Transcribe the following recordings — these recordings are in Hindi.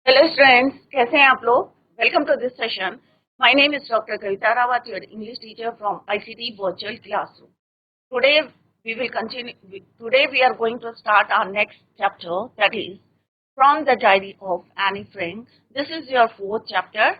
हेलो स्टूडेंट्स, कैसे हैं आप लोग। Welcome to this session. My name is doctor Kavita Rawat, your English teacher from ICT virtual classroom. Today we will continue. Today we are going to start our next chapter, that is from the diary of Annie Frank. This is your fourth chapter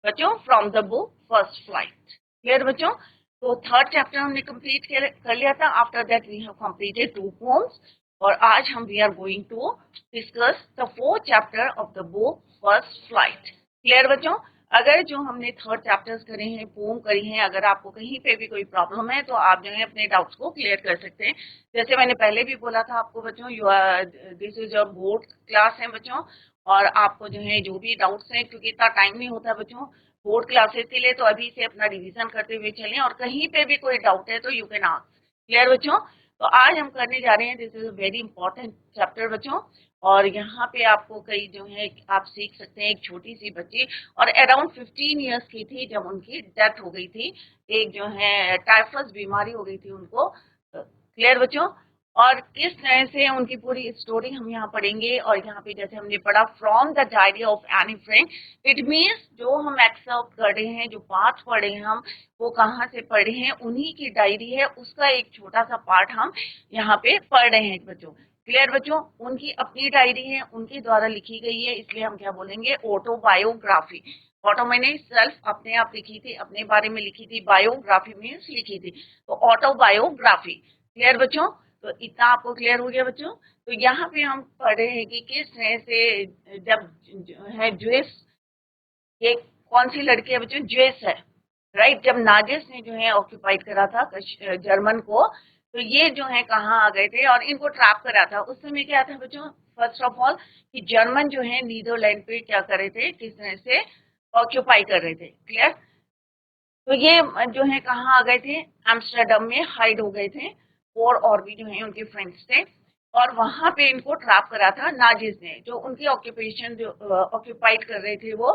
बच्चों, from the book First Flight. Clear बच्चों? तो थर्ड चैप्टर हमने कंप्लीट कर लिया था. After that we have completed two poems. और आज हम we are going to discuss the fourth chapter of the book first flight. Clear बच्चों? अगर जो हमने थर्ड चैप्टर्स करे हैं, पोम करी हैं, अगर आपको कहीं पे भी कोई प्रॉब्लम है तो आप जो है अपने डाउट्स को क्लियर कर सकते हैं. जैसे मैंने पहले भी बोला था आपको बच्चों, you are this is your board class है बच्चों. और आपको जो है जो भी डाउट्स हैं, क्योंकि इतना टाइम नहीं होता बच्चों बोर्ड क्लासेस के लिए, तो अभी से अपना रिवीजन करते हुए चलें. और कहीं पे भी कोई डाउट है तो यू कैन आस्क. क्लियर बच्चों? तो आज हम करने जा रहे हैं, this is a very important chapter बच्चों. और यहाँ पे आपको कई जो है आप सीख सकते हैं. एक छोटी सी बच्ची और अराउंड 15 इयर्स की थी जब उनकी डेथ हो गई थी. एक जो है टाइफस बीमारी हो गई थी उनको. क्लियर बच्चों? और किस तरह से उनकी पूरी स्टोरी हम यहाँ पढ़ेंगे. और यहाँ पे जैसे हमने पढ़ा from the diary of Anne Frank, it means जो हम एक्सेप्ट कर रहे हैं, जो पार्ट पढ़े हैं हम, वो कहाँ से पढ़े हैं, उन्हीं की डायरी है, उसका एक छोटा सा पार्ट हम यहाँ पे पढ़ रहे हैं बच्चों. क्लियर बच्चों? उनकी अपनी डायरी है, उनके द्वारा लिखी गई है, इसलिए हम क्या बोलेंगे, ऑटोबायोग्राफी. ऑटो मैंने सेल्फ अपने आप लिखी थी, अपने बारे में लिखी थी. बायोग्राफी मीन्स लिखी थी, तो ऑटोबायोग्राफी. क्लियर बच्चों? तो इतना आपको क्लियर हो गया बच्चों. तो यहाँ पे हम पढ़ रहे हैं कि किस तरह से जब है ज्वेस, ये कौन सी लड़की है बच्चों, ज्वेस है, राइट. जब नाजिस ने जो है ऑक्यूपाइड करा था जर्मन को, तो ये जो है कहाँ आ गए थे और इनको ट्रैप करा था. उस समय क्या था बच्चों, फर्स्ट ऑफ ऑल कि जर्मन जो है नीदरलैंड पे क्या कर रहे थे, किस तरह से ऑक्यूपाई कर रहे थे. क्लियर? तो ये जो है कहाँ आ गए थे, एम्स्टर्डम में हाइड हो गए थे. और भी जो है उनके फ्रेंड्स थे. और वहां पे इनको ट्रैप करा था नाजिस ने, जो उनकी ऑक्यूपेशन जो ऑक्यूपाइड कर रहे थे वो.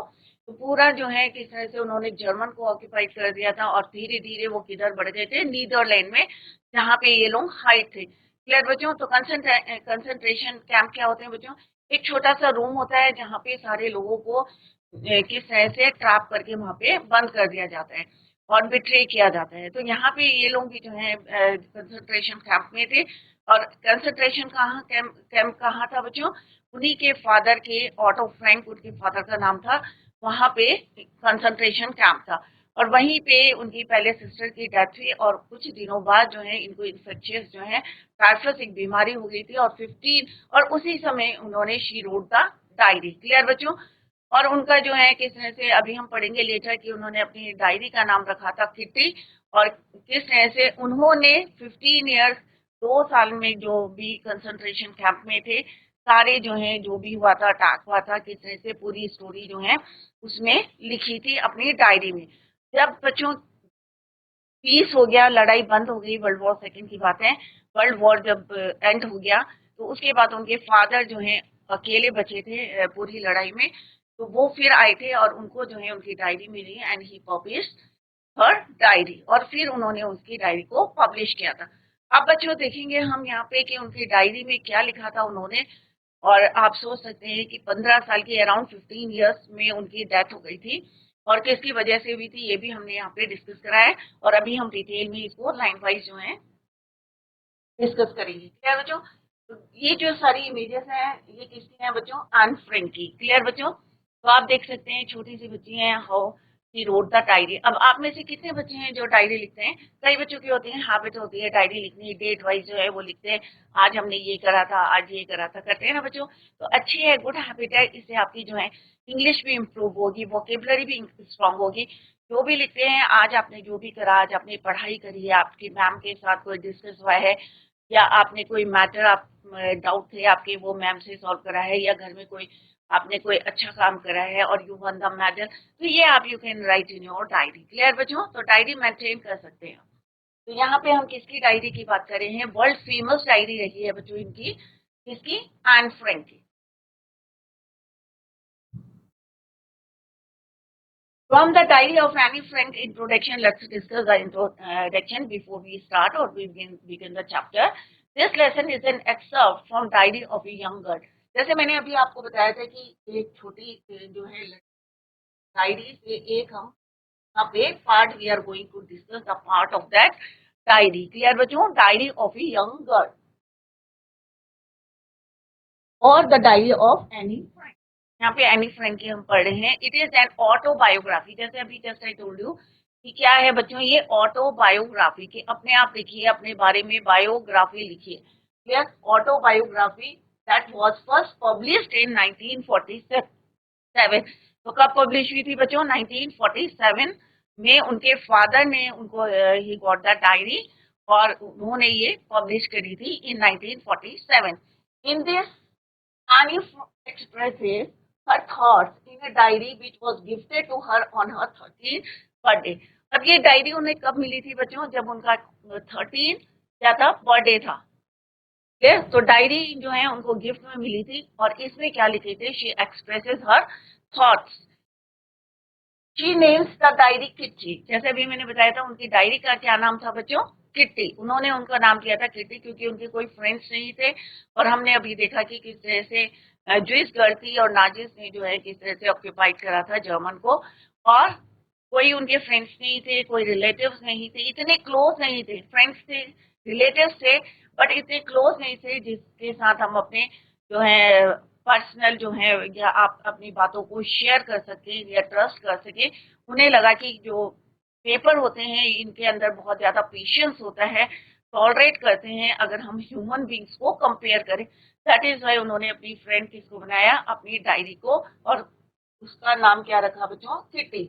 तो पूरा जो है किस तरह से उन्होंने जर्मन को ऑक्यूपाइड कर दिया था. और धीरे धीरे वो किधर बढ़ गए थे, नीदरलैंड में, जहाँ पे ये लोग हाइड थे. क्लियर बच्चों? तो कंसंट्रेशन कैंप क्या होते हैं बच्चों, एक छोटा सा रूम होता है जहाँ पे सारे लोगों को किस तरह से ट्रैप करके वहां पे बंद कर दिया जाता है और बिट्रे किया जाता है. तो यहाँ पे ये लोग भी जो है कंसंट्रेशन कैंप में थे. और कंसंट्रेशन कैंप कहाँ था बच्चों, उन्हीं के फादर के, ऑटो फ्रैंक उनके फादर का नाम था, वहां पे कंसंट्रेशन कैंप था. और वहीं पे उनकी पहले सिस्टर की डेथ हुई और कुछ दिनों बाद जो है इनको इन्फेक्शियस जो है टाइफस एक बीमारी हो गई थी. और 15 और उसी समय उन्होंने she wrote the diary. Clear बच्चों? और उनका जो है किस तरह से अभी हम पढ़ेंगे लेटर कि उन्होंने अपनी डायरी का नाम रखा था किटी. और किस तरह से उन्होंने 15 ईयर्स, 2 साल में जो भी कंसंट्रेशन कैंप में थे, सारे जो है जो भी हुआ था, अटैक हुआ था, किस तरह से पूरी स्टोरी जो है उसमें लिखी थी अपनी डायरी में. जब बच्चों पीस हो गया, लड़ाई बंद हो गई, वर्ल्ड वॉर सेकेंड की बात है, वर्ल्ड वॉर जब एंड हो गया, तो उसके बाद उनके फादर जो है अकेले बचे थे पूरी लड़ाई में. तो वो फिर आए थे और उनको जो है उनकी डायरी मिली and he publish her diary. और फिर उन्होंने उसकी डायरी को पब्लिश किया था. अब बच्चों देखेंगे हम यहाँ पे कि उनकी डायरी में क्या लिखा था उन्होंने. और आप सोच सकते हैं कि 15 साल की, अराउंड 15 इयर्स में उनकी डेथ हो गई थी. और किसकी वजह से हुई थी ये भी हमने यहाँ पे डिस्कस करा है. और अभी हम डिटेल में इसको लाइन वाइज जो है डिस्कस करेंगे. क्लियर बच्चों? तो ये जो सारी इमेजेस हैं ये किसकी हैं बच्चों, एन फ्रैंक की. क्लियर बच्चों? तो आप देख सकते हैं छोटी सी बच्ची है, how she wrote the diary. अब आप में से कितने बच्चे हैं जो डायरी लिखते हैं. कई बच्चों की होती है हैबिट, होती है डायरी लिखनी, डेट वाइज जो है वो लिखते हैं, आज हमने ये करा था, आज ये करा था, करते हैं ना बच्चों. तो अच्छी है, गुड हैबिट है. इससे आपकी जो है इंग्लिश भी इम्प्रूव होगी, वोकेबलरी भी स्ट्रांग होगी. जो भी लिखते हैं, आज आपने जो भी करा, आज आपने पढ़ाई करी है, आपकी मैम के साथ कोई डिस्कस हुआ है, या आपने कोई मैटर, आप डाउट थे आपके, वो मैम से सॉल्व करा है, या घर में कोई आपने कोई अच्छा काम करा है और यू वन द मेडल, तो ये आप you can write in your diary. Clear बच्चों? तो डायरी मेंटेन कर सकते हैं. तो यहाँ पे हम किसकी डायरी की बात कर रहे हैं, वर्ल्ड फेमस डायरी रही है बच्चों इनकी, किसकी, एन फ्रैंक की. From the diary of Annie Frank introduction, let's discuss the introduction before we start or we begin the chapter. This lesson is an excerpt from Diary of a Young Girl. जैसे मैंने अभी आपको बताया था कि एक छोटी जो है डायरी से एक हम यहाँ पे part we are going to discuss the part of that diary. Clear बच्चों? Diary of a young girl और the diary of Anne Frank. यहाँ पे एनी फ्रेंड की हम पढ़ रहे हैं। It is an autobiography. जैसे अभी जस्ट आई टोल्ड यू कि क्या है बच्चों, ये ऑटोबायोग्राफी के अपने आप लिखिए, अपने बारे में बायोग्राफी लिखिए। Yes, autobiography that was first published in 1947। तो कब पब्लिश हुई थी बच्चों? 1947 में उनके फादर ने उनको ही गॉट द डायरी और उन्होंने ये पब्लिश करी थी इन 1947। In this Annie expresses her thoughts in a diary which was gifted to her on her 13th birthday। अब ये डायरी उन्हें कब मिली थी बच्चों? जब उनका 13 क्या था? बर्थडे था। yes, तो डायरी जो है उनको गिफ्ट में मिली थी और इसमें क्या लिखे थे? She expresses her thoughts. She names the diary kitty. जैसे अभी मैंने बताया था उनकी डायरी का क्या नाम था बच्चों? किट्टी। उन्होंने उनका नाम किया था किट्टी क्योंकि उनके कोई फ्रेंड्स नहीं थे। और हमने अभी देखा कि किस तरह से जुइस गर्ल थी और नाजिस ने जो है किस तरह से ऑक्यूपाइड करा था जर्मन को, और कोई उनके फ्रेंड्स नहीं थे, कोई रिलेटिव्स नहीं थे, इतने क्लोज नहीं थे। फ्रेंड्स थे, रिलेटिव्स थे, बट इतने क्लोज नहीं थे जिसके साथ हम अपने जो है पर्सनल जो है या आप अपनी बातों को शेयर कर सके या ट्रस्ट कर सके। उन्हें लगा कि जो पेपर होते हैं इनके अंदर बहुत ज्यादा पेशेंस होता है, टॉलरेट करते हैं अगर हम ह्यूमन बींग्स को कंपेयर करें। दैट इज वाई उन्होंने अपनी फ्रेंड किसको बनाया? अपनी डायरी को। और उसका नाम क्या रखा बच्चों? Kitty,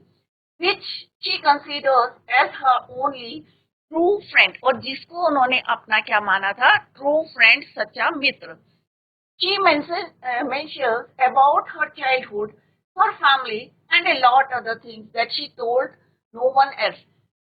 which she considers as her only true friend, और जिसको उन्होंने अपना क्या माना था? ट्रू फ्रेंड, सच्चा मित्र। She mentions about her childhood, her family, and a lot other things that she told no one else।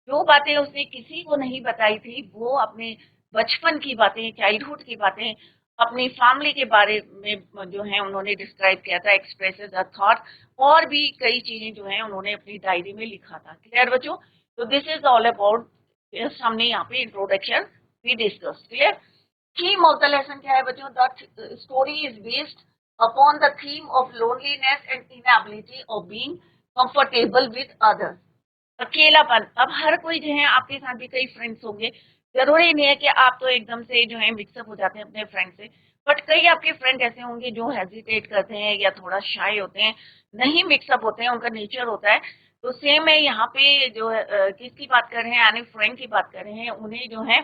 जो बातें उसने किसी को नहीं बताई थी वो अपने बचपन की बातें, चाइल्डहुड की बातें, अपनी फैमिली के बारे में जो है उन्होंने डिस्क्राइब किया था, एक्सप्रेसेस अ थॉट। और भी कई चीजें जो है उन्होंने अपनी डायरी में लिखा था। क्लियर बच्चों? तो दिस इज ऑल अबाउट, हमने यहाँ पे इंट्रोडक्शन भी discuss. Clear? Theme of the lesson क्या है बच्चों? The story is based upon the theme of loneliness and inability of being comfortable with others. अकेलापन। अब हर कोई जो है, आपके साथ भी कई फ्रेंड्स होंगे, जरूरी नहीं है कि आप तो एकदम से जो है मिक्सअप हो जाते हैं अपने फ्रेंड से, बट कई आपके फ्रेंड ऐसे होंगे जो हेजिटेट करते हैं या थोड़ा शाय होते हैं, नहीं मिक्सअप होते हैं, उनका नेचर होता है। तो सेम है यहाँ पे जो किसकी बात कर रहे हैं? यानी फ्रेंड की बात कर रहे हैं। उन्हें जो है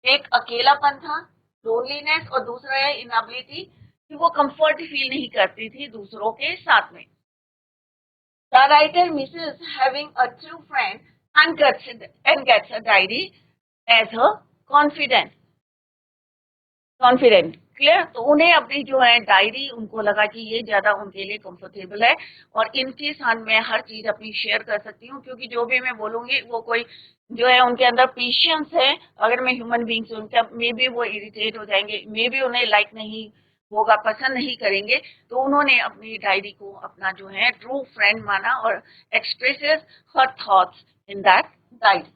एक अकेलापन था, लोनलीनेस, और दूसरा है इनएबिलिटी कि वो कंफर्ट फील नहीं करती थी दूसरों के साथ में। The writer misses having a true friend and gets a diary as a confidant confidant. Clear? तो उन्हें अपनी जो है डायरी, उनको लगा कि ये ज्यादा उनके लिए कंफर्टेबल है और इनके साथ मैं हर चीज अपनी शेयर कर सकती हूँ, क्योंकि जो भी मैं बोलूंगी वो कोई जो है उनके अंदर पेशेंस है। अगर मैं ह्यूमन बींग्स उनका मे बी वो इरिटेट हो जाएंगे, मे बी उन्हें लाइक नहीं होगा, पसंद नहीं करेंगे। तो उन्होंने अपनी डायरी को अपना जो है ट्रू फ्रेंड माना और expresses her thoughts in that diary.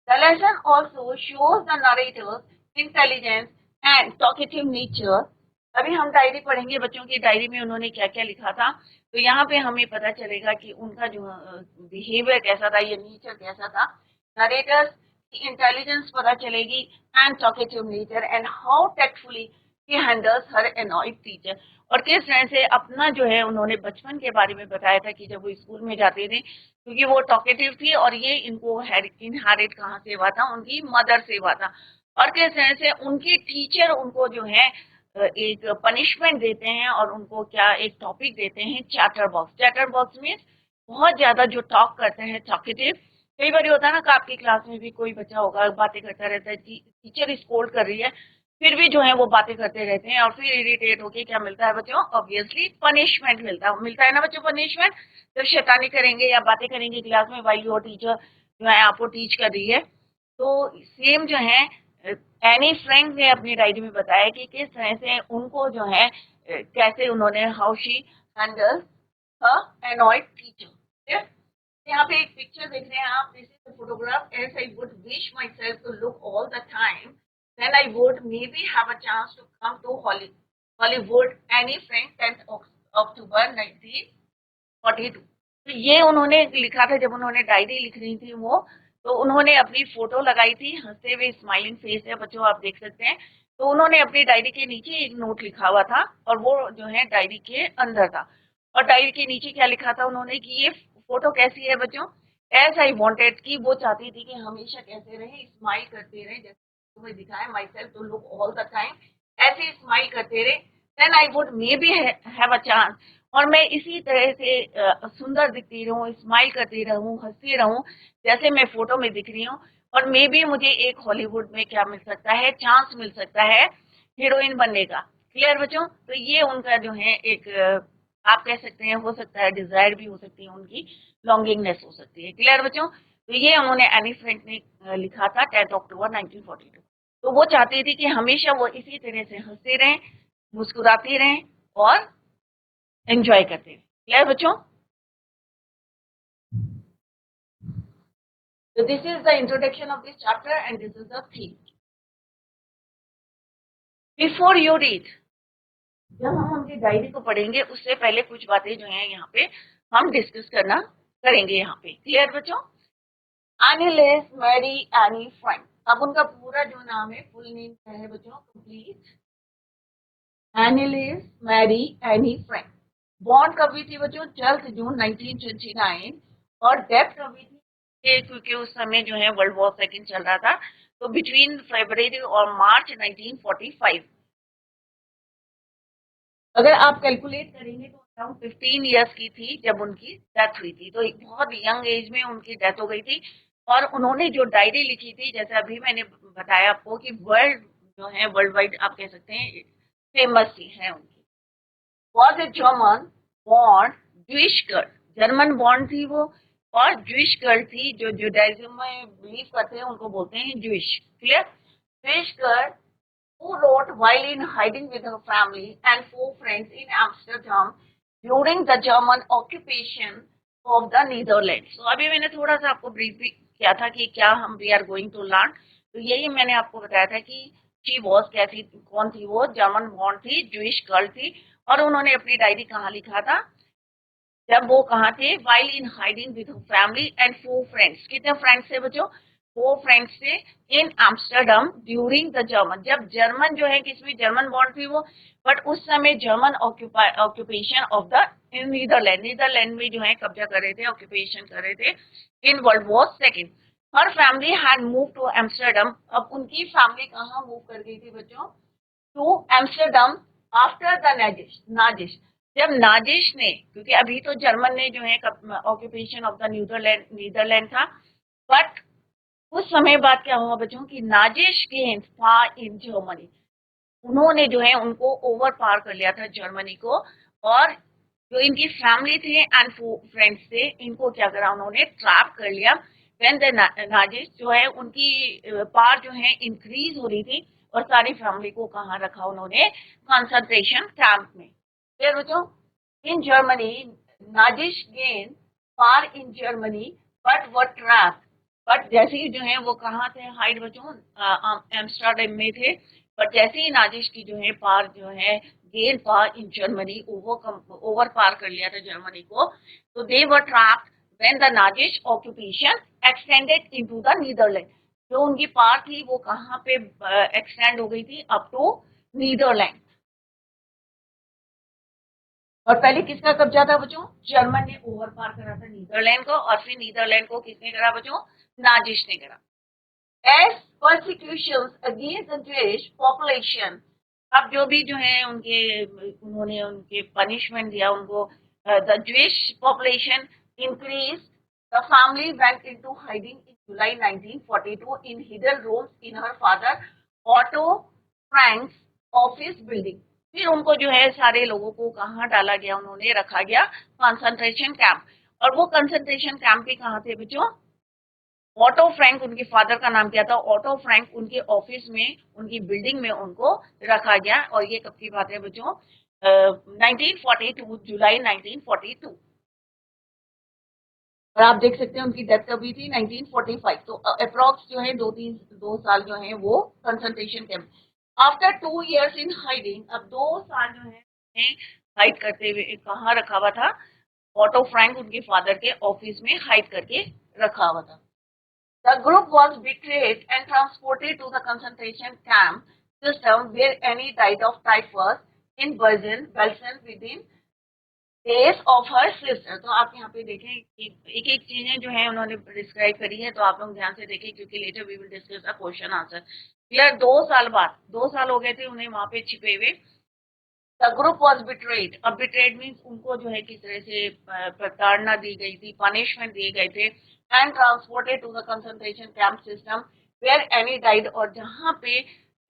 The lesson also shows the narrator's intelligence and talkative nature। अभी हम डायरी पढ़ेंगे बच्चों की, डायरी में उन्होंने क्या क्या लिखा था। तो यहाँ पे हमें पता चलेगा कि उनका जो बिहेवियर कैसा था, ये नेचर कैसा था। नरेटर्स की इंटेलिजेंस पता चलेगी and talkative nature and how tactfully he handles her annoyed teacher. और किस तरह से अपना जो है उन्होंने बचपन के बारे में बताया था कि जब वो स्कूल में जाते थे, क्योंकि वो टॉकेटिव थी और ये इनको इनहेरिट कहाँ से हुआ था? उनकी मदर से हुआ था। और किस तरह से उनकी टीचर उनको जो है एक पनिशमेंट देते हैं और उनको क्या एक टॉपिक देते हैं, चैटर बॉक्स। चैटर बॉक्स में बहुत ज्यादा जो टॉक करते हैं, टॉकेटिव। कई बार होता है ना कि आपकी क्लास में भी कोई बच्चा होगा बातें करता रहता है, टीचर स्कोल्ड कर रही है, फिर भी जो है वो बातें करते रहते हैं और फिर इरिटेट होके क्या मिलता है बच्चों? ऑब्वियसली पनिशमेंट मिलता है ना बच्चों, पनिशमेंट। जब शैतानी करेंगे या बातें करेंगे क्लास में वाइल योर टीचर जो है आपको टीच कर रही है। तो सेम जो है एनी फ्रैंक ने अपनी डायरी में बताया कि किस तरह से उनको जो है कैसे उन्होंने how she handle annoyed teacher. यहाँ पे एक पिक्चर देख रहे हैं आप, this is photograph as I would wish myself to look all the time, then I would maybe have a chance to come to Hollywood. Hollywood, Anne Frank, 10 अक्टूबर 1942। तो ये उन्होंने लिखा था जब उन्होंने डायरी लिख रही थी वो, तो उन्होंने अपनी फोटो लगाई थी, हंसते हुए स्माइलिंग फेस है बच्चों, आप देख सकते हैं। तो उन्होंने अपनी डायरी के नीचे एक नोट लिखा हुआ था, और वो जो है डायरी के अंदर था। और डायरी के नीचे क्या लिखा था उन्होंने कि ये फोटो कैसी है बच्चों, एज आई वांटेड, कि वो चाहती थी कि हमेशा कैसे रहे, स्माइल करते रहे, जैसे तुम्हें दिखाया myself to look all the time, ऐसे स्माइल करते रहे, then I would maybe have a chance, और मैं इसी तरह से सुंदर दिखती रहूं, स्माइल करती रहूं, हंसती रहूं, जैसे मैं फोटो में दिख रही हूँ, और मे बी मुझे एक हॉलीवुड में क्या मिल सकता है, चांस मिल सकता है हीरोइन बनने का। क्लियर बच्चों? तो ये उनका जो है एक आप कह सकते हैं, हो सकता है डिजायर भी हो सकती है उनकी, लॉन्गिंगनेस हो सकती है। क्लियर बच्चों? तो ये उन्होंने एनी फ्रैंक ने लिखा था 10 अक्टूबर 1942। तो वो चाहती थी कि हमेशा वो इसी तरह से हंसते रहें, मुस्कुराती रहें और एंजॉय करते रहें। क्लियर बच्चों? So this is the introduction of this chapter and this is the theme. Before you read, जब हम उनकी डायरी को पढ़ेंगे उससे पहले कुछ बातें जो हैं यहाँ पे हम डिस्कस करना करेंगे यहाँ पे। क्लियर बच्चों? एनीलेस मैरी एनी फ्रैंक। अब उनका पूरा जो नाम है, फुल नेम क्या है बच्चों? Complete Annelies Marie Anne Frank. Born कब हुई थी बच्चों? 12 जून 1929। और डेथ कब हुई थी? क्योंकि उस समय जो है वर्ल्ड वॉर सेकेंड चल रहा था, तो बिटवीन फरवरी और मार्च 1945। अगर आप कैलकुलेट करेंगे तो अराउंड 15 इयर्स की थी जब उनकी डेथ हुई थी, तो एक बहुत यंग एज में उनकी डेथ हो गई थी। और उन्होंने जो डायरी लिखी थी, जैसे अभी मैंने बताया आपको कि वर्ल्ड जो है, वर्ल्ड वाइड आप कह सकते हैं फेमस ही है उनकी। Was a German born Jewish girl, German born थी वो, और ज्यूइश गर्ल थी, जो जुडाइज्म में बिलीव करते हैं उनको बोलते हैं Jewish. Clear? Jewish girl who wrote while in hiding with her family and 4 friends in Amsterdam during the German occupation of the Netherlands. So अभी मैंने थोड़ा सा आपको ब्रीफ भी किया था कि क्या हम we are going to learn, तो यही मैंने आपको बताया था कि शी वॉज कैसी, कौन थी वो, जर्मन बॉर्न थी, जूइश गर्ल थी। और उन्होंने अपनी डायरी कहाँ लिखा था, जब वो कहाँ थे? While in hiding with family and 4 friends. कितने फ्रेंड्स थे बच्चों? 4 फ्रेंड्स थे इन एम्स्टरडम ड्यूरिंग द जर्मन, जब जर्मन जो है, किसमें जर्मन बॉन्ड थी वो, बट उस समय German occupation of the Netherland, Netherland में जो है कब्जा कर रहे थे, ऑक्यूपेशन कर रहे थे in world war second. Her family had move to Amsterdam. अब उनकी फैमिली कहाँ मूव कर गई थी बच्चों? To Amsterdam after the Nazis. जब नाजिश ने, क्योंकि अभी तो जर्मन ने जो है ऑक्यूपेशन ऑफ द नीदरलैंड था, बट कुछ समय बाद क्या हुआ बच्चों की Nazish gains power in Germany, उन्होंने जो है उनको ओवर पार कर लिया था जर्मनी को। और जो इनकी फैमिली थे एंड फ्रेंड्स थे, इनको क्या करा उन्होंने? ट्रैप कर लिया। व्हेन द नाजिश जो है उनकी पार जो है इंक्रीज हो रही थी, और सारी फैमिली को कहाँ रखा उन्होंने? कंसंट्रेशन कैंप में। फिर बच्चों, in Germany Nazis gain power in Germany but were trap. But जैसे ही जो है वो कहाँ थे हाइड बच्चों? एम्स्टरडम में थे। बट जैसे ही नाजिश की जो है पार जो है gain power in Germany, over power लिया था जर्मनी को, तो they were trapped when the Nazis occupation extended into the Netherland. जो उनकी पार थी वो कहाँ पे एक्सटेंड हो गई थी? Up to Netherland. और पहले किसका कब्जा था बच्चों? जर्मन ने ओवर पार करा था नीदरलैंड को, और फिर नीदरलैंड को किसने करा बच्चों? नाजिश ने करा। As persecutions against the Jewish population, अब जो भी जो है उनके, उन्होंने उनके पनिशमेंट दिया उनको, the Jewish population increased, the family went into hiding in July 1942 in hidden rooms in her father Otto Frank's office building. फिर उनको जो है सारे लोगों को कहाँ डाला गया? उन्होंने रखा गया कंसंट्रेशन कैंप। और वो कंसंट्रेशन कैंप भी कहाँ थे बच्चों? ऑटो फ्रैंक, उनके फादर का नाम क्या था? ऑटो फ्रैंक, उनके ऑफिस में, उनकी बिल्डिंग में उनको रखा गया। और ये कब की बात है बच्चों? 1942, जुलाई 1942। और आप देख सकते हैं उनकी डेथ कब हुई थी? 1945। तो अप्रोक्स जो है 2 साल जो है वो concentration camp. After 2 years in hiding, अब 2 साल जो है हाइड करते हुए कहाँ रखा हुआ था, ऑटो फ्रैंक उनके फादर के ऑफिस में हाइड करके रखा हुआ था। The group was betrayed and transported to the concentration camp system where Annie died of typhus in Belsen within days of her sister। तो आप यहाँ पे देखें कि एक एक चीजें जो है उन्होंने डिस्क्राइब करी है, तो आप लोग ध्यान से देखें क्योंकि later we will discuss the question answer. Clear? 2 साल बाद, 2 साल हो गए थे उन्हें वहां पे छिपे हुए। The group was betrayed. अब बिट्रेड मीन्स उनको जो है किस तरह से प्रताड़ना दी गई थी, पनिशमेंट दिए गए थे, and transported to the concentration camp system where Anne died, और जहां पे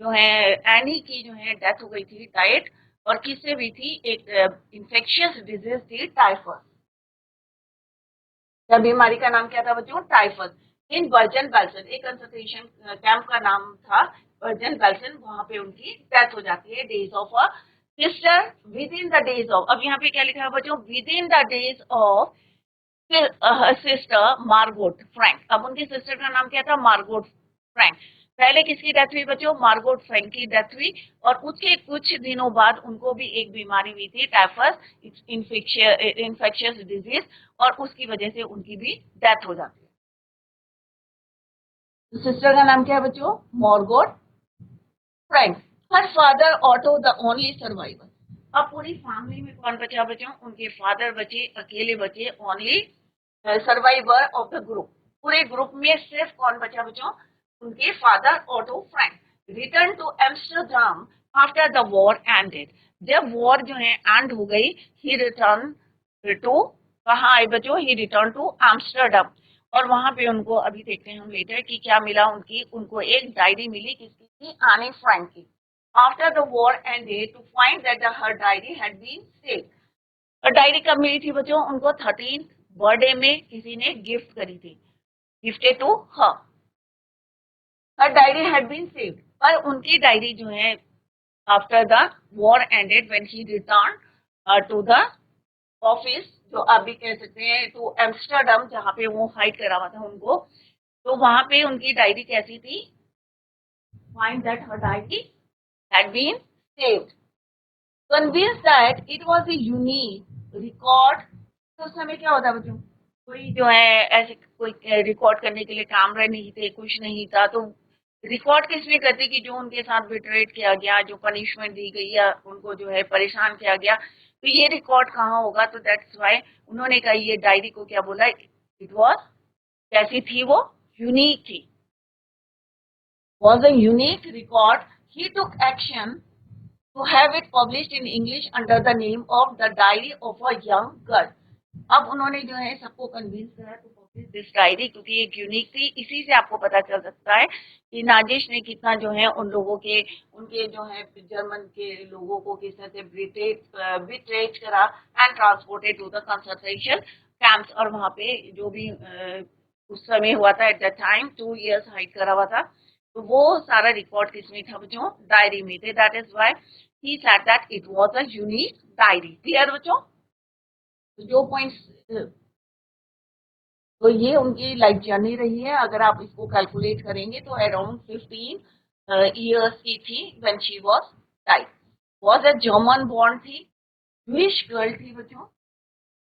जो है एनी की जो है डेथ हो गई थी, डाइड, और किससे भी थी, एक इंफेक्शियस डिजीज थी, टाइफस। बीमारी का नाम क्या था बच्चों? टाइफस। इन बर्जन बेल्सन, एक कंसंट्रेशन कैंप का नाम था बर्जन बेल्सन, वहां पे उनकी डेथ हो जाती है। Days of a sister with in the days of, अब यहाँ पे क्या लिखा है बच्चों? With in the days of sister Margot Frank. अब उनकी सिस्टर का नाम क्या था? Margot Frank. पहले किसकी डेथ हुई बच्चों? मार्गोट फ्रैंक की डेथ हुई, और उसके कुछ दिनों बाद उनको भी एक बीमारी हुई थी, टाइफस इन्फेक्शियस डिजीज, और उसकी वजह से उनकी भी डेथ हो जाती है। सिस्टर का नाम क्या है बच्चों? Margot Frank. Her father auto the only survivor. अब पूरी फैमिली में कौन बचा बच्चों? उनके फादर बचे, अकेले बचे, only survivor of the group. पूरे ग्रुप में सिर्फ कौन बचा बच्चों? उनके father Otto Frank. Return to Amsterdam after the war ended. जब वॉर जो है एंड हो गई, ही रिटर्न टू, कहाँ आए बच्चों? ही रिटर्न टू एम्स्टरडम, और वहां पे उनको, अभी देखते हैं हम लेटर कि क्या मिला उनको एक डायरी मिली, किसकी थी? आनी फ्रैंक की। After the war ended to find that her diary had been saved. और डायरी कब मिली थी बच्चों? उनको 13th बर्थडे में किसी ने गिफ्ट करी थी, gifted to her. Her diary had been saved, पर उनकी डायरी जो है after the war ended when he return to the office, जो आप भी कह सकते हैं, टू एम्स्टरडम, जहाँ पे वो हाइड करा हुआ था उनको, तो वहां पे उनकी डायरी कैसी थी? Find that her diary had been saved, convinced that it was a unique record। तो उस समय क्या होता है बच्चों? कोई जो है ऐसे कोई रिकॉर्ड करने के लिए कैमरा नहीं थे, कुछ नहीं था, तो रिकॉर्ड किसने करती कि जो उनके साथ बिट्रेट किया गया, जो पनिशमेंट दी गई या उनको जो है परेशान किया गया, तो ये रिकॉर्ड कहाँ होगा? तो दैट्स वाई उन्होंने कहा, ये डायरी को क्या बोला? इट वॉज, कैसी थी वो? यूनिक थी, was a unique record. He took action to have it published in English under the name of the Diary of a Young Girl। अब उन्होंने जो है सबको कन्विंस करा टू पब्लिश दिस डायरी, क्योंकि एक यूनिक थी। इसी से आपको पता चल सकता है कि नाजिश ने कितना जो है उन लोगों के, उनके जो है जर्मन के लोगों को किस तरह से बिट्रेट करा and transported to the concentration camps, और वहां पे जो भी उस समय हुआ था, at the time 2 years hide करा हुआ था, तो वो सारा रिकॉर्ड किसमें था बच्चों? डायरी में थे। That is why he said that it was a unique diary। Clear बच्चों? तो जो पॉइंट्स, तो ये उनकी लाइफ जर्नी रही है। अगर आप इसको कैलकुलेट करेंगे तो अराउंड 15 years की थी when she was died। was a German born थी, Jewish गर्ल थी बच्चों,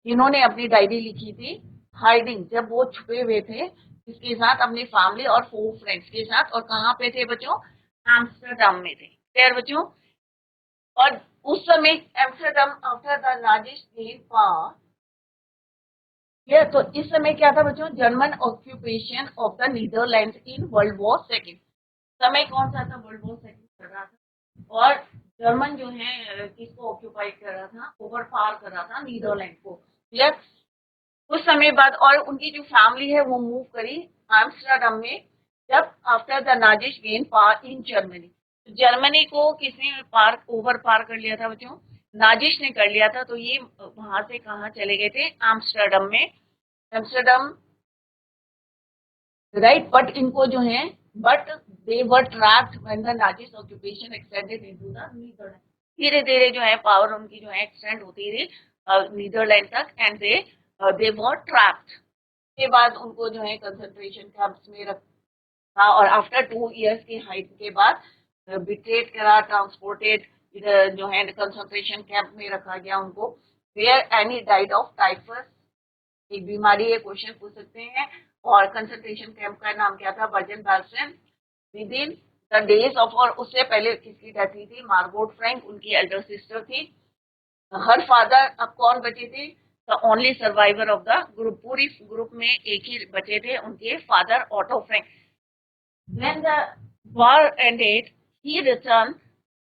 जिन्होंने अपनी डायरी लिखी थी हाइडिंग, जब वो छुपे हुए थे इसके साथ, अपनी फैमिली और 4 फ्रेंड्स के साथ, और कहाँ पे थे बच्चों? एम्स्टरडम में थे। क्लियर बच्चों? और उस समय Amsterdam after the Nazish gain power, ये तो इस समय क्या था बच्चों? German occupation of the Netherlands in world war second. समय कौन सा था? वर्ल्ड वॉर सेकेंड कर रहा था, और जर्मन जो है किसको ऑक्यूपाई कर रहा था? ओवर पार कर रहा था नीदरलैंड को। क्लियर? कुछ समय बाद, और उनकी जो फैमिली है वो मूव करी एम्स्टरडम में, जब after the Nazish gain power in Germany. Germany को किसने पार, ओवर पार कर लिया था बच्चों? नाजिश ने कर लिया था। तो ये वहां से कहाँ चले गए थे? एम्स्टरडम में। Amsterdam, right. बट इनको जो है, but they were trapped when the Nazis occupation extended into the Netherland. धीरे धीरे जो है पावर उनकी जो है एक्सटेंड होती रही नीदरलैंड तक, एंड दे वर ट्रैप्ड। के बाद उनको जो है कंसंट्रेशन कैंप्स में रखा, और आफ्टर 2 years की हाइड के बाद बिट्रेट करा, ट्रांसपोर्टेड, इधर जो है कंसंट्रेशन कैंप में रखा गया उनको। Where Anne died of typhus, एक बीमारी है, क्वेश्चन पूछ सकते हैं। और कंसंट्रेशन कैंप का नाम क्या था? Bergen Belsen. Within the days of, और उससे पहले किसकी डेथ हुई थी? मार्गोट फ्रैंक, उनकी एल्डर सिस्टर थी। हर फादर, अब कौन बचे थे? The only survivor of the group, पूरी ग्रुप में एक ही बचे थे, उनके father Otto Frank. When the war ended, he returned,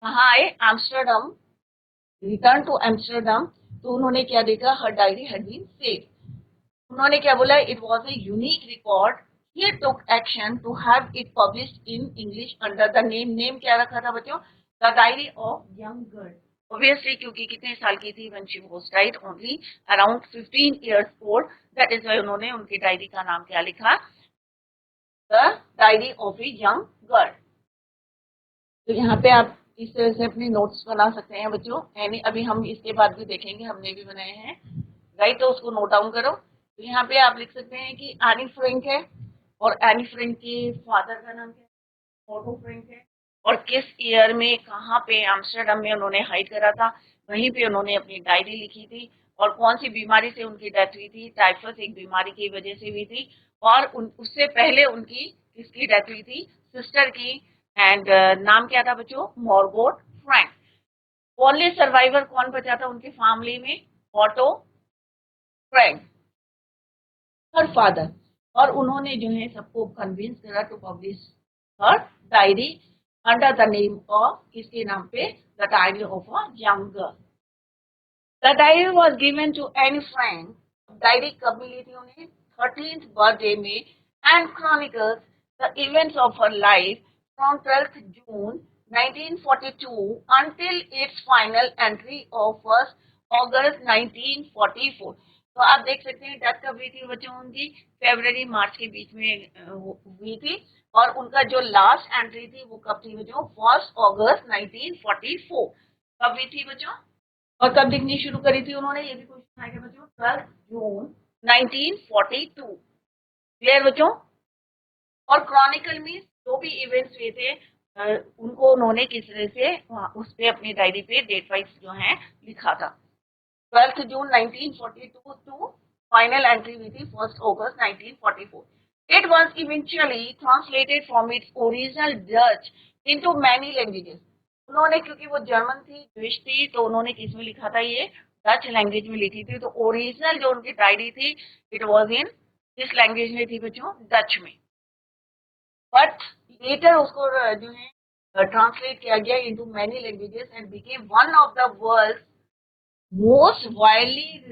कहाँ आए? Amsterdam, return to Amsterdam. तो उन्होंने क्या देखा? Her diary had been saved. उन्होंने क्या बोला? It was a unique record, he took action to have it published in English under the name क्या रखा था बच्चों? The Diary of Young Girl। Obviously क्योंकि कितने साल की थी? when she was died only around 15 years old, that is why उन्होंने उनकी डायरी का नाम क्या लिखा? The Diary of a Young Girl। तो यहाँ पे आप इस तरह से अपनी नोट्स बना सकते हैं बच्चों। यानी अभी हम इसके बाद भी देखेंगे, हमने भी बनाए हैं, राइट? तो उसको नोट डाउन करो। तो यहाँ पे आप लिख सकते हैं कि एनी फ्रैंक है, और एनी फ्रैंक के फादर का नाम क्या है? ऑटो फ्रैंक है। और किस ईयर में, कहाँ पे? एम्स्टर्डम में उन्होंने हाइड करा था, वहीं पे उन्होंने अपनी डायरी लिखी थी। और कौन सी बीमारी से उनकी डेथ हुई थी? टाइफस एक बीमारी की वजह से हुई थी। और उससे पहले उनकी किसकी डेथ हुई थी? सिस्टर की। एंड नाम क्या था बच्चों? मॉर्गोट फ्रैंक। ओनली सर्वाइवर कौन बचा था उनकी फैमिली में? Otto Frank, her father. और उन्होंने जो है सबको कन्विंस करा to publish her diary under the name of, किसके नाम पे? The diary of a young girl. The diary was given to Anne Frank. Diary कब मिली थी उन्हें? 13th बर्थडे में। And chronicles the events of her life from 12th June 1942 until its final entry of 1st August 1944। तो आप देख सकते हैं डेथ कब हुई थी बच्चों उनकी? फरवरी मार्च के बीच में हुई थी। और उनका जो लास्ट एंट्री थी वो कब थी बच्चों? 1st August 1944। कब हुई थी बच्चों? और कब लिखनी शुरू करी थी उन्होंने? ये भी क्वेश्चन आएगा बच्चों। 12 जून 1942। क्लियर बच्चों? और क्रॉनिकल में जो भी इवेंट्स हुए थे उनको उन्होंने किस तरह से उस पे अपनी डायरी पे डेट वाइज जो है लिखा था। 12 जून 1942 टू फाइनल एंट्री हुई थी 1st August 1944। It was eventually translated from its original Dutch into many languages। उन्होंने, क्योंकि वो जर्मन थी, ज्विश थी, तो उन्होंने किस में लिखा था? ये डच लैंग्वेज में लिखी थी। तो ओरिजिनल जो उनकी डायरी थी, इट वाज इन किस लैंग्वेज में थी बच्चों? डच में। बट लेटर उसको जो है ट्रांसलेट किया गया into many languages and became one of the world most widely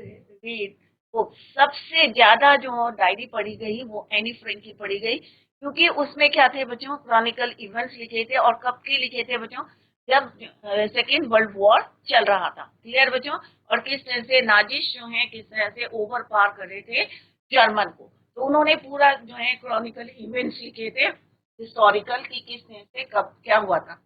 read. तो सबसे ज्यादा जो डायरी पढ़ी गई वो एनी फ्रैंक की पढ़ी गई, क्योंकि उसमें क्या थे बच्चों? क्रॉनिकल इवेंट्स लिखे थे। और कब के लिखे थे बच्चों? जब सेकेंड वर्ल्ड वॉर चल रहा था। क्लियर बच्चों? और किस तरह से नाजिश जो है किस तरह से ओवर पार कर रहे थे जर्मन को। तो उन्होंने पूरा जो है क्रॉनिकल इवेंट्स लिखे थे, हिस्टोरिकल, की किस तरह से कब क्या हुआ था।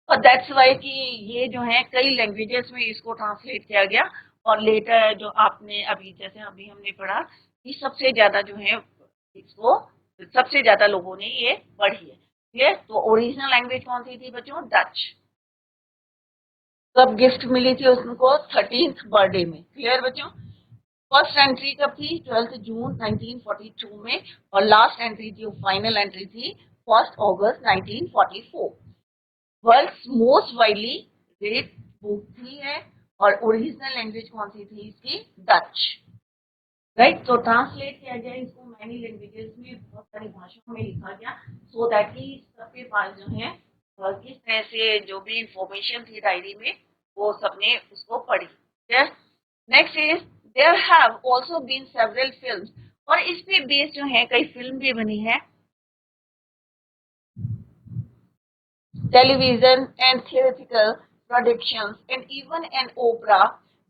और दैट्स वाई कि ये जो है कई लैंग्वेजेस में इसको ट्रांसलेट किया गया। और लेटर जो आपने अभी, जैसे अभी हमने पढ़ा कि सबसे ज्यादा जो है इसको सबसे ज्यादा लोगों ने ये पढ़ी है। क्लियर? तो ओरिजिनल लैंग्वेज कौन सी थी बच्चों? डच। कब गिफ्ट मिली थी उसको? 13th बर्थडे में। क्लियर बच्चों? फर्स्ट एंट्री कब थी? 12 जून 1942 में। और लास्ट एंट्री थी, फाइनल एंट्री थी 1st August 1944। World's most widely read book थी है। और ओरिजिनल लैंग्वेज कौन सी थी इसकी? डच। राइट? तो ट्रांसलेट किया गया इसको मैनी लैंग्वेजेस में, बहुत सारी भाषाओं में लिखा गया, सो दैट कि सबके पास जो है किस तरह से जो भी इंफॉर्मेशन थी डायरी में वो सबने उसको पढ़ी। Next is there have also been several films. और इस पे बेस्ड जो है कई फिल्म भी बनी है, television and theatrical productions and even an opera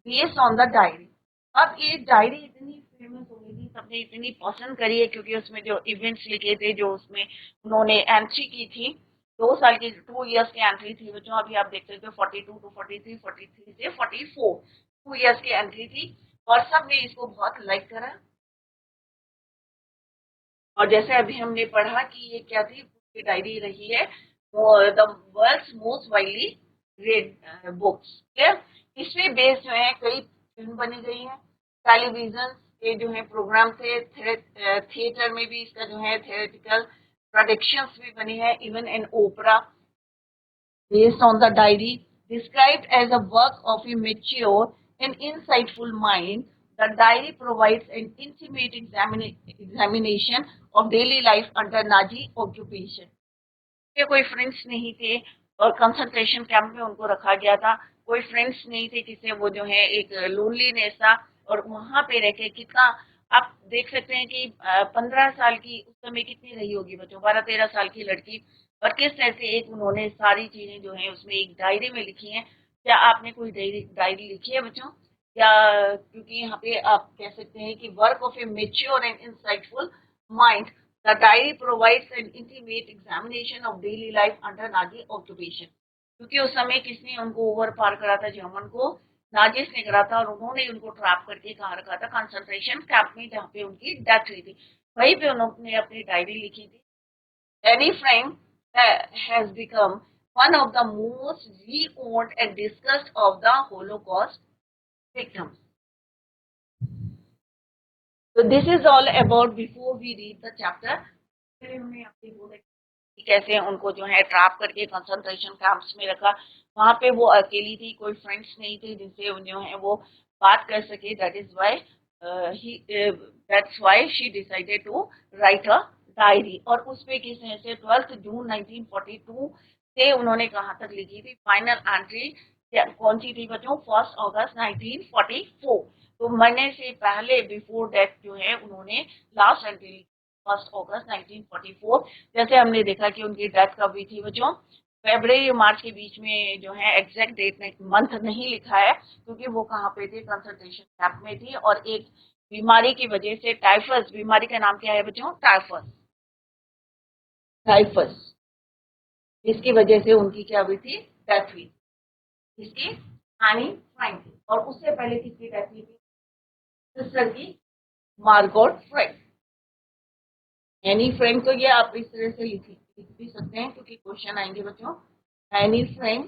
based on the diary। अब ये डायरी इतनी फेमस हो गई थी, सबने इतनी पसंद करी है, क्योंकि उसमें जो इवेंट्स लिखे थे, जो उसमें उन्होंने एंट्री की थी, 2 साल की 2 years की एंट्री थी बच्चों। अभी आप देख सकते हो 42 to 43, 43 से 44, 2 years की एंट्री थी। और सबने इसको बहुत लाइक करा। और जैसे अभी हमने पढ़ा कि ये क्या थी, डायरी रही है the world's most widely read books. इसमें बेस्ड जो है कई फिल्म बनी गई है, टेलीविजन के जो है प्रोग्राम थे, थिएटर में भी इसका जो है थियोरेटिकल प्रोडक्शंस भी बनी है, even an opera based on the diary, described as a work of a mature and insightful mind. The diary provides an intimate examination of daily life under Nazi occupation. के कोई फ्रेंड्स नहीं थे और कंसंट्रेशन कैंप में उनको रखा गया था, कोई फ्रेंड्स नहीं थे जिससे वो जो है एक लोनलीनेस था, और वहां पे रह के कितना आप देख सकते हैं कि 15 साल की उस समय कितनी रही होगी बच्चों, 12-13 साल की लड़की, और किस तरह से एक उन्होंने सारी चीजें जो है उसमें एक डायरी में लिखी हैं। क्या आपने कोई डायरी लिखी है बच्चों? या क्योंकि यहाँ पे आप कह सकते हैं कि work of a mature and insightful mind, the diary provides an intimate examination of daily life under Nazi occupation. क्योंकि उस समय किसने उनको ओवर पार करा था, जर्मन को नाजिस ने करा था, और उन्होंने उनको ट्रैप करके कहाँ रखा था, कंसंट्रेशन कैंप में, जहाँ पे उनकी डेथ हुई थी। वहीं पे उन्होंने अपनी डायरी लिखी थी। Annie Frank has become one of the most reowned and discussed of the Holocaust victims. So this is all about before we read the chapter. कैसे उनको जो है ट्रैप करके कंसंट्रेशन कैंप्स में रखा, वहां पे वो अकेली थी, कोई फ्रेंड्स नहीं थे जिनसे जो है वो बात कर सके। That's why she decided to write a diary. और उस पे किस तरह से 12 जून 1942 से उन्होंने कहाँ तक लिखी थी, फाइनल एंट्री कौन सी थी बच्चों, 1 अगस्त 1944। तो मरने से पहले बिफोर डेथ जो है उन्होंने लास्ट एंट्री 1 अगस्त 1944। जैसे हमने देखा कि उनकी डेथ कब हुई थी बच्चों, फरवरी मार्च के बीच में जो है, एग्जैक्ट डेट मंथ नहीं लिखा है क्योंकि वो कहाँ पे थे, कंसंट्रेशन कैंप में थी, और एक बीमारी की वजह से, टाइफस बीमारी का नाम क्या है बच्चों, टाइफस, टाइफस, इसकी वजह से उनकी क्या हुई थी, डेथ हुई। इसकी एनी फ्रैंक, और उससे पहले किसकी डेथ हुई थी, सिस्टर की, मार्गोट फ्रैंक। एनी फ्रैंक तो ये आप इस तरह से लिख भी सकते हैं क्योंकि क्वेश्चन आएंगे बच्चों। एनी फ्रैंक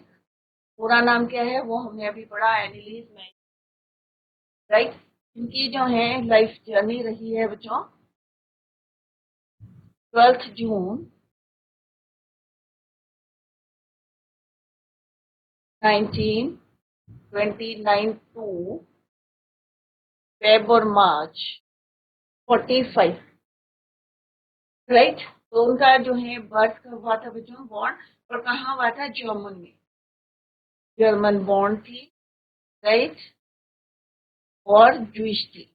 पूरा नाम क्या है वो हमने अभी पढ़ा, एनिलीज मैरी, राइट। इनकी जो है लाइफ जर्नी रही है बच्चों 12 जून 1929 टू फेब और मार्च 45, राइट। तो उनका जो है बर्थ कब हुआ था बच्चों, बॉर्न, और कहाँ हुआ था, जर्मन में, जर्मन बॉर्न थी, राइट, और जूइश थी।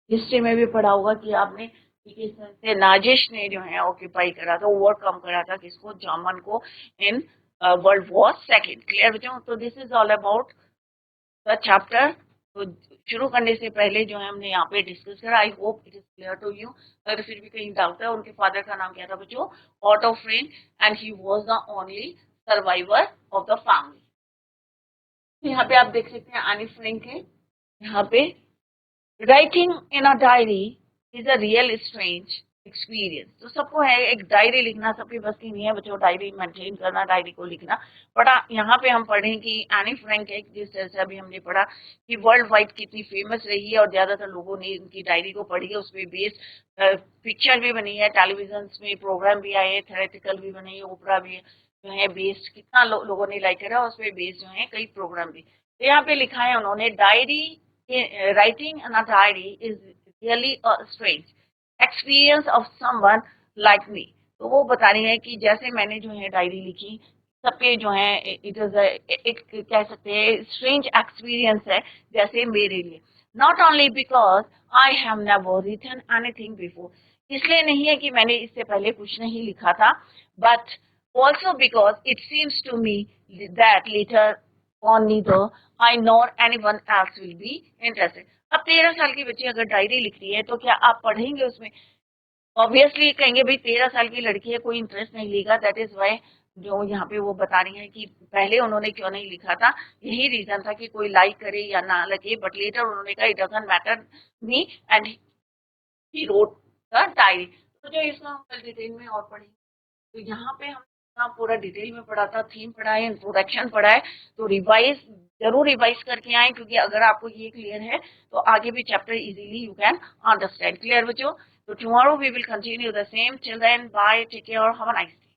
हिस्ट्री में भी पढ़ा होगा कि आपने किस तरह से नाजिश ने जो है ऑक्यूपाई करा था, ओवरकम करा था किसको, जर्मन को, इन वर्ल्ड वॉर सेकेंड। क्लियर बच्चों? तो this is all about the chapter. तो शुरू करने से पहले जो है हमने यहाँ पे डिस्कस करा, I hope it is clear to you. अगर फिर भी कहीं डाउट है, उनके फादर का नाम क्या था बच्चों, auto Frank, and he was the only survivor of the family. यहाँ पे आप देख सकते हैं एनी फ्रैंक है यहाँ पे। Writing in a diary is a real strange experience. तो सबको है एक डायरी लिखना, सबके बस की नहीं है बच्चों डायरी मेंटेन करना, डायरी को लिखना। बट यहाँ पे हम पढ़ें कि एनी फ्रैंक एक, जिस तरह से अभी हमने पढ़ा कि वर्ल्ड वाइड कितनी फेमस रही है और ज्यादातर लोगों ने उनकी डायरी को पढ़ी है, उसमें बेस्ड पिक्चर भी बनी है, टेलीविजन में प्रोग्राम भी आए, थेरेटिकल भी बनी है, ओपरा भी जो है बेस्ड, कितना लोगों ने लाइक करा, उसमें बेस्ड जो है कई प्रोग्राम भी। तो यहाँ पे लिखा है उन्होंने, diary writing in a diary is really a strange experience of someone like me। तो वो बता रही है कि जैसे मैंने जो है डायरी लिखी, सबके जो है इट इज एक कह सकते हैं स्ट्रेंज एक्सपीरियंस है जैसे मेरे लिए। Not only because I have never written anything before, इसलिए नहीं है कि मैंने इससे पहले कुछ नहीं लिखा था, but also because it seems to me that later on neither I nor anyone else will be interested। अब 13 साल की बच्ची अगर डायरी लिख रही है तो क्या आप पढ़ेंगे उसमें? ऑब्वियसली कहेंगे भाई 13 साल की लड़की है, कोई इंटरेस्ट नहीं लेगा। दैट इज वाई जो यहाँ पे वो बता रही है कि पहले उन्होंने क्यों नहीं लिखा था, यही रीजन था कि कोई लाइक करे या ना लगे, बट लेटर उन्होंने कहा it doesn't matter me, and he wrote the diary. तो जो इसको हम कल डिटेल में और पढ़ेंगे। तो यहाँ पे हम पूरा डिटेल में पढ़ा था, थीम पढ़ा है, इंट्रोडक्शन पढ़ा है। तो रिवाइज जरूर रिवाइज करके आए, क्योंकि अगर आपको ये क्लियर है तो आगे भी chapter easily you can understand. Clear बच्चों? तो tomorrow we will continue the same. Till then bye, take care और हैव अ नाइस डे।